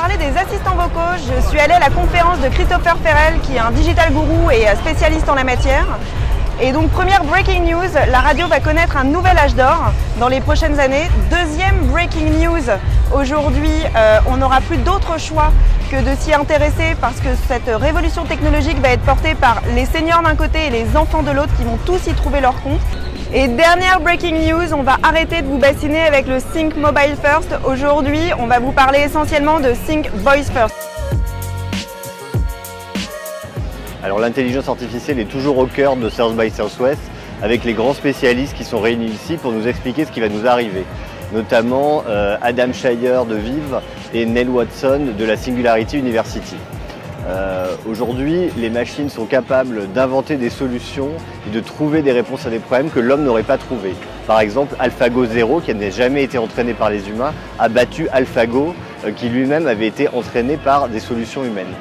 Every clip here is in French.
parler des assistants vocaux, je suis allée à la conférence de Christopher Ferrell, qui est un digital gourou et spécialiste en la matière. Et donc première breaking news, la radio va connaître un nouvel âge d'or dans les prochaines années. Deuxième breaking news, aujourd'hui on n'aura plus d'autre choix que de s'y intéresser parce que cette révolution technologique va être portée par les seniors d'un côté et les enfants de l'autre qui vont tous y trouver leur compte. Et dernière breaking news, on va arrêter de vous bassiner avec le Think Mobile First. Aujourd'hui, on va vous parler essentiellement de Think Voice First. Alors l'intelligence artificielle est toujours au cœur de South by Southwest avec les grands spécialistes qui sont réunis ici pour nous expliquer ce qui va nous arriver. Notamment Adam Shire de Vive et Neil Watson de la Singularity University. Aujourd'hui, les machines sont capables d'inventer des solutions et de trouver des réponses à des problèmes que l'homme n'aurait pas trouvés. Par exemple, AlphaGo 0, qui n'a jamais été entraîné par les humains, a battu AlphaGo, qui lui-même avait été entraîné par des solutions humaines.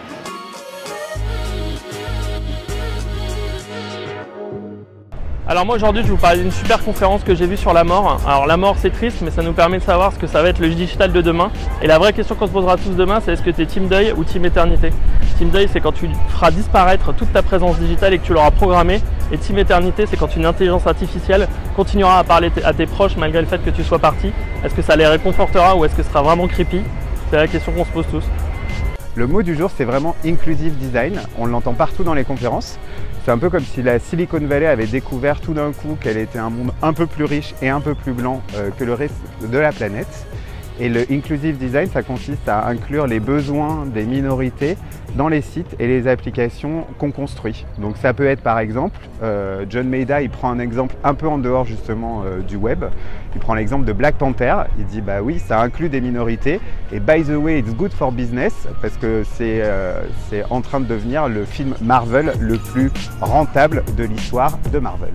Alors moi aujourd'hui je vais vous parler d'une super conférence que j'ai vue sur la mort. Alors la mort c'est triste mais ça nous permet de savoir ce que ça va être le digital de demain. Et la vraie question qu'on se posera tous demain c'est est-ce que tu es team deuil ou team éternité. Team deuil c'est quand tu feras disparaître toute ta présence digitale et que tu l'auras programmée. Et team éternité c'est quand une intelligence artificielle continuera à parler à tes proches malgré le fait que tu sois parti. Est-ce que ça les réconfortera ou est-ce que ce sera vraiment creepy? C'est la question qu'on se pose tous. Le mot du jour, c'est vraiment Inclusive Design. On l'entend partout dans les conférences. C'est un peu comme si la Silicon Valley avait découvert tout d'un coup qu'elle était un monde un peu plus riche et un peu plus blanc que le reste de la planète. Et le Inclusive Design, ça consiste à inclure les besoins des minorités dans les sites et les applications qu'on construit. Donc ça peut être par exemple, John Maeda, il prend un exemple un peu en dehors justement du web. Il prend l'exemple de Black Panther, il dit bah oui, ça inclut des minorités et by the way, it's good for business parce que c'est en train de devenir le film Marvel le plus rentable de l'histoire de Marvel.